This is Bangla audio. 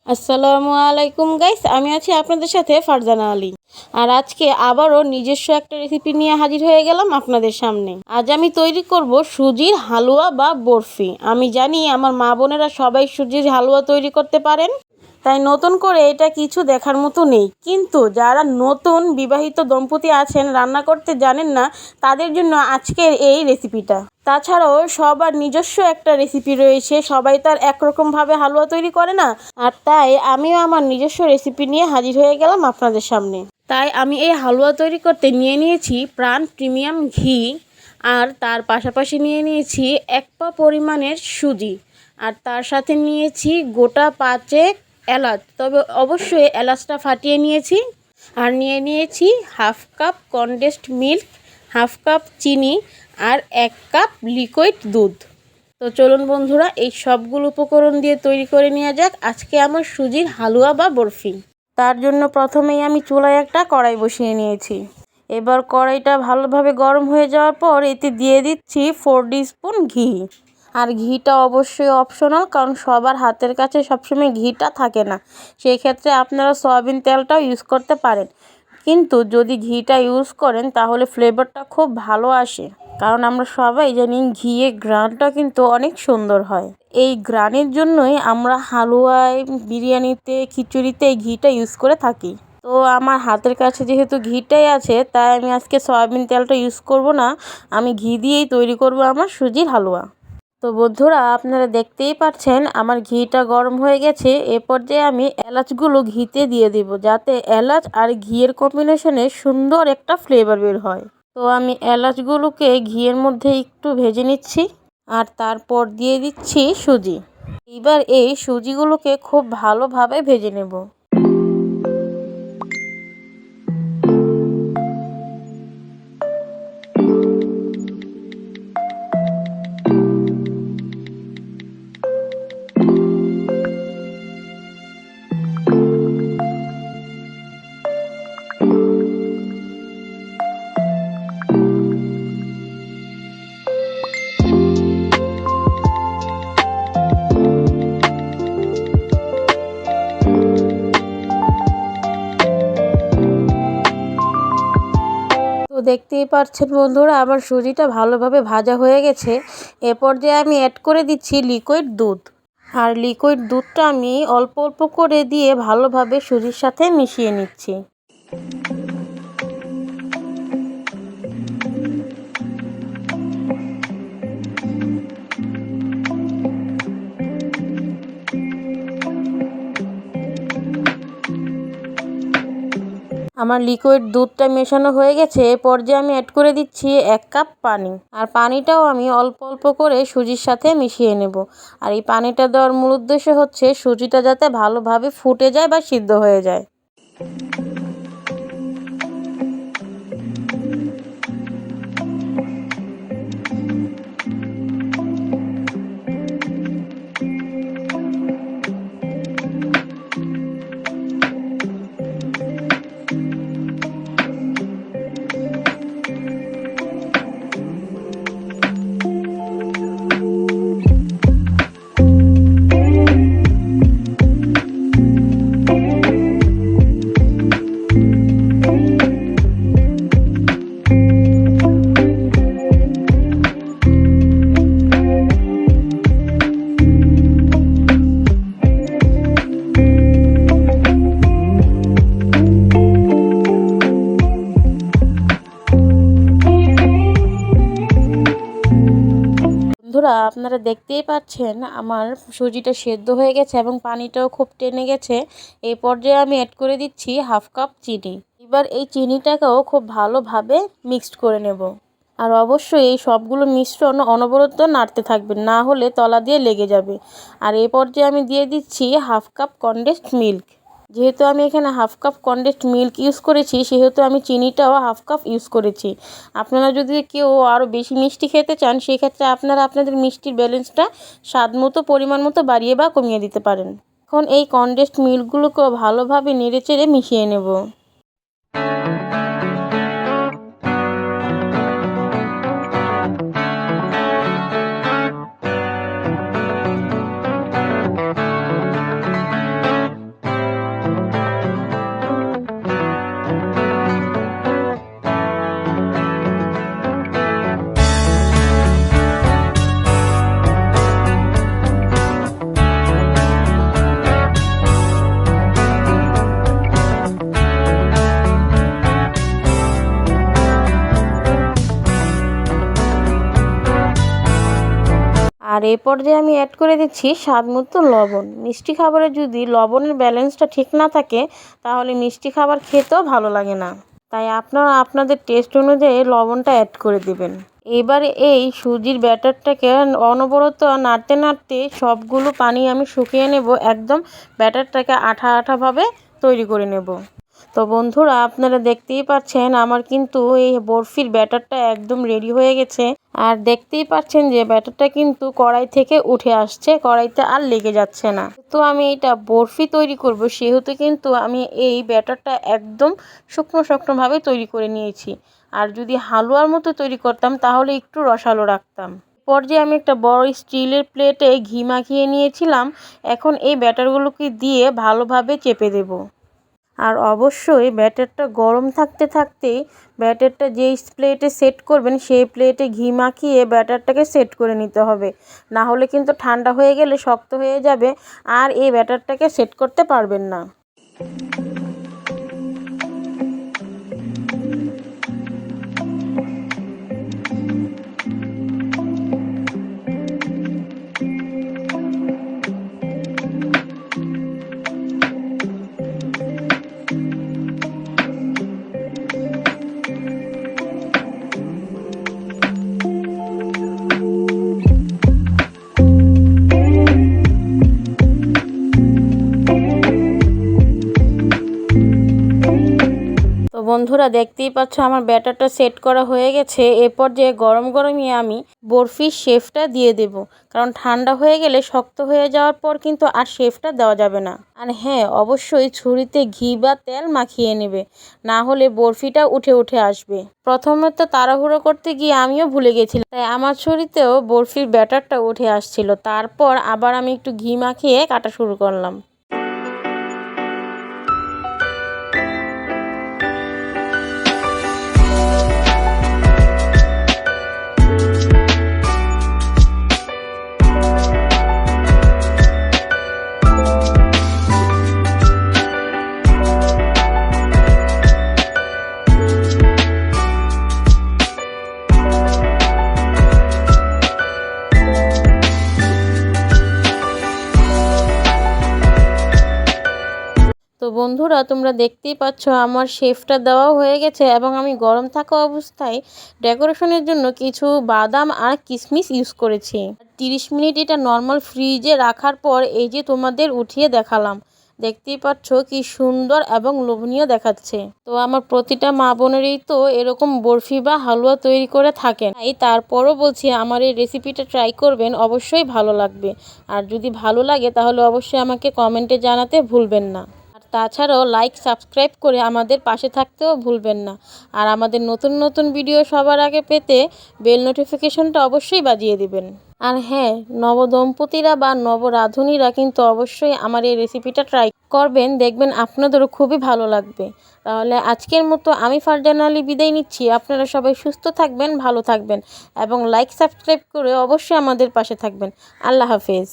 আসসালামু আলাইকুম গাইস, আমি আছি আপনাদের সাথে ফারজানা আলী। আর আজকে আবারও নিজস্ব একটা রেসিপি নিয়ে হাজির হয়ে গেলাম আপনাদের সামনে। আজ আমি তৈরি করব সুজির হালুয়া বা বরফি। আমি জানি আমার মা বোনেরা সবাই সুজির হালুয়া তৈরি করতে পারেন, তাই নতুন করে এটা কিছু দেখার মতো নেই। কিন্তু যারা নতুন বিবাহিত দম্পতি আছেন, রান্না করতে জানেন না, তাদের জন্য আজকের এই রেসিপিটা। তাছাড়াও সবার নিজস্ব একটা রেসিপি রয়েছে, সবাই তার একরকমভাবে হালুয়া তৈরি করে না। আর তাই আমিও আমার নিজস্ব রেসিপি নিয়ে হাজির হয়ে গেলাম আপনাদের সামনে। তাই আমি এই হালুয়া তৈরি করতে নিয়েছি প্রাণ প্রিমিয়াম ঘি, আর তার পাশাপাশি নিয়েছি 1 পা পরিমাণের সুজি, আর তার সাথে নিয়েছি গোটা 5 এলাচ, তবে অবশ্যই এলাচটা ফাটিয়ে নিয়েছি। আর নিয়েছি 1/2 কাপ কনডেন্সড মিল্ক, 1/2 কাপ চিনি, আর 1 কাপ লিকুইড দুধ। তো চলুন বন্ধুরা, এই সবগুলো উপকরণ দিয়ে তৈরি করে নেওয়া যাক আজকে আমার সুজির হালুয়া বা বরফি। তার জন্য প্রথমেই আমি চুলায় একটা কড়াই বসিয়ে নিয়েছি। এবার কড়াইটা ভালোভাবে গরম হয়ে যাওয়ার পর এতে দিয়ে দিচ্ছি 4 টিস্পুন ঘি। আর ঘিটা অবশ্যই অপশনাল, কারণ সবার হাতের কাছে সবসময় ঘিটা থাকে না। সেই ক্ষেত্রে আপনারা সয়াবিন তেলটাও ইউজ করতে পারেন, কিন্তু যদি ঘিটা ইউজ করেন তাহলে ফ্লেভারটা খুব ভালো আসে। কারণ আমরা সবাই জানি ঘিয়ের ঘ্রাণটা কিন্তু অনেক সুন্দর হয়। এই ঘ্রাণের জন্যই আমরা হালুয়ায়, বিরিয়ানিতে, খিচুড়িতে এই ঘিটা ইউজ করে থাকি। তো আমার হাতের কাছে যেহেতু ঘিটাই আছে, তাই আমি আজকে সয়াবিন তেলটা ইউজ করব না, আমি ঘি দিয়েই তৈরি করব আমার সুজির হালুয়া। তো বন্ধুরা, আপনারা দেখতেই পাচ্ছেন আমার ঘিটা গরম হয়ে গেছে। এ পর্যায়ে আমি এলাচগুলো ঘিতে দিয়ে দিব, যাতে এলাচ আর ঘিয়ের কম্বিনেশনে সুন্দর একটা ফ্লেভার বের হয়। তো আমি এলাচগুলোকে ঘিয়ের মধ্যে একটু ভেজে নিচ্ছি, আর তারপর দিয়ে দিচ্ছি সুজি। এবার এই সুজিগুলোকে খুব ভালোভাবে ভেজে নেব। তো দেখতেই পাচ্ছেন বন্ধুরা, আমার সুজিটা ভালোভাবে ভাজা হয়ে গেছে। এ পর্যায়ে আমি অ্যাড করে দিচ্ছি লিকুইড দুধ। আর লিকুইড দুধটা আমি অল্প অল্প করে দিয়ে ভালোভাবে সুজির সাথে মিশিয়ে নিচ্ছি। আমার লিকুইড দুধটা মেশানো হয়ে গেছে। এ পর্যায়ে আমি অ্যাড করে দিচ্ছি 1 কাপ পানি। আর পানিটাও আমি অল্প অল্প করে সুজির সাথে মিশিয়ে নেব। আর এই পানিটা দেওয়ার মূল উদ্দেশ্য হচ্ছে সুজিটা যাতে ভালোভাবে ফুটে যায় বা সিদ্ধ হয়ে যায়। বন্ধুরা, আপনারা দেখতেই পাচ্ছেন আমার সুজিটা সেদ্ধ হয়ে গেছে এবং পানিটাও খুব টেনে গেছে। এই পর্যায়ে আমি অ্যাড করে দিচ্ছি 1/2 কাপ চিনি। এবার এই চিনিটাকেও খুব ভালোভাবে মিক্সড করে নেব। আর অবশ্যই এই সবগুলো মিশ্রণ অনবরত নাড়তে থাকবেন, না হলে তলা দিয়ে লেগে যাবে। আর এই পর্যায়ে আমি দিয়ে দিচ্ছি 1/2 কাপ কনডেন্সড মিল্ক। যেহেতু আমি এখানে 1/2 কাপ কনডেন্সড মিল্ক ইউজ করেছি, সেহেতু আমি চিনিটাও 1/2 কাপ ইউজ করেছি। আপনারা যদি কেউ আরও বেশি মিষ্টি খেতে চান, সেক্ষেত্রে আপনারা আপনাদের মিষ্টির ব্যালেন্সটা স্বাদ মতো, পরিমাণ মতো বাড়িয়ে বা কমিয়ে দিতে পারেন। এখন এই কনডেন্সড মিল্কগুলোকেও ভালোভাবে নেড়েচেড়ে মিশিয়ে নেব। আর এই পর্যায়ে আমি অ্যাড করে দিচ্ছি স্বাদমতো লবণ। মিষ্টি খাবারে যদি লবণের ব্যালেন্সটা ঠিক না থাকে তাহলে মিষ্টি খাবার খেতেও ভালো লাগে না। তাই আপনারা আপনাদের টেস্ট অনুযায়ী লবণটা অ্যাড করে দিবেন। এবারে এই সুজির ব্যাটারটাকে অনবরত নাড়তে নাড়তে সবগুলো পানি আমি শুকিয়ে নেব, একদম ব্যাটারটাকে আঠা আঠাভাবে তৈরি করে নেব। তো বন্ধুরা, আপনারা দেখতেই পাচ্ছেন আমার কিন্তু এই বরফির ব্যাটারটা একদম রেডি হয়ে গেছে। আর দেখতেই পাচ্ছেন যে ব্যাটারটা কিন্তু কড়াই থেকে উঠে আসছে, কড়াইতে আর লেগে যাচ্ছে না। তো আমি এটা বরফি তৈরি করব, সেহেতু কিন্তু আমি এই ব্যাটারটা একদম শুকনো শুকনোভাবে তৈরি করে নিয়েছি। আর যদি হালুয়ার মতো তৈরি করতাম তাহলে একটু রসালো রাখতাম। পর্যায়ে আমি একটা বড় স্টিলের প্লেটে ঘি মাখিয়ে নিয়েছিলাম। এখন এই ব্যাটারগুলোকে দিয়ে ভালোভাবে চেপে দেব। আর অবশ্যই ব্যাটারটা গরম থাকতে থাকতেই ব্যাটারটা যেই প্লেটে সেট করবেন সেই প্লেটে ঘি মাখিয়ে ব্যাটারটাকে সেট করে নিতে হবে। না হলে কিন্তু ঠান্ডা হয়ে গেলে শক্ত হয়ে যাবে আর এই ব্যাটারটাকে সেট করতে পারবেন না। তো বন্ধুরা, দেখতেই পাচ্ছ আমার ব্যাটারটা সেট করা হয়ে গেছে। এ পর্যায়ে গরম গরমই আমি বরফির শেপটা দিয়ে দেব, কারণ ঠান্ডা হয়ে গেলে শক্ত হয়ে যাওয়ার পর কিন্তু আর শেপটা দেওয়া যাবে না। আর হ্যাঁ, অবশ্যই ছুরিতে ঘি বা তেল মাখিয়ে নেবে, না হলে বরফিটা উঠে উঠে আসবে। প্রথমে তো তাড়াহুড়ো করতে গিয়ে আমিও ভুলে গেছিলাম, তাই আমার ছুরিতেও বরফির ব্যাটারটা উঠে আসছিল। তারপর আবার আমি একটু ঘি মাখিয়ে কাটা শুরু করলাম। তো বন্ধুরা, তোমরা দেখতেই পাচ্ছ আমার শেফটা দেওয়া হয়ে গেছে এবং আমি গরম থাকা অবস্থায় ডেকোরেশনের জন্য কিছু বাদাম আর কিশমিশ ইউজ করেছি। 30 মিনিট এটা নর্মাল ফ্রিজে রাখার পর এই যে তোমাদের উঠিয়ে দেখালাম। দেখতেই পাচ্ছ কি সুন্দর এবং লোভনীয় দেখাচ্ছে। তো আমার প্রতিটা মা বোনেরই তো এরকম বরফি বা হালুয়া তৈরি করে থাকেন, তাই তারপরও বলছি আমার এই রেসিপিটা ট্রাই করবেন, অবশ্যই ভালো লাগবে। আর যদি ভালো লাগে তাহলে অবশ্যই আমাকে কমেন্টে জানাতে ভুলবেন না। তাছাড়াও লাইক সাবস্ক্রাইব করে আমাদের পাশে থাকতেও ভুলবেন না। আর আমাদের নতুন নতুন ভিডিও সবার আগে পেতে বেল নোটিফিকেশনটা অবশ্যই বাজিয়ে দিবেন। আর হ্যাঁ, নবদম্পতিরা বা নবরাঁধুনিরা কিন্তু অবশ্যই আমার এই রেসিপিটা ট্রাই করবেন, দেখবেন আপনাদেরও খুবই ভালো লাগবে। তাহলে আজকের মতো আমি ফারজানা আলী বিদায় নিচ্ছি। আপনারা সবাই সুস্থ থাকবেন, ভালো থাকবেন এবং লাইক সাবস্ক্রাইব করে অবশ্যই আমাদের পাশে থাকবেন। আল্লাহ হাফেজ।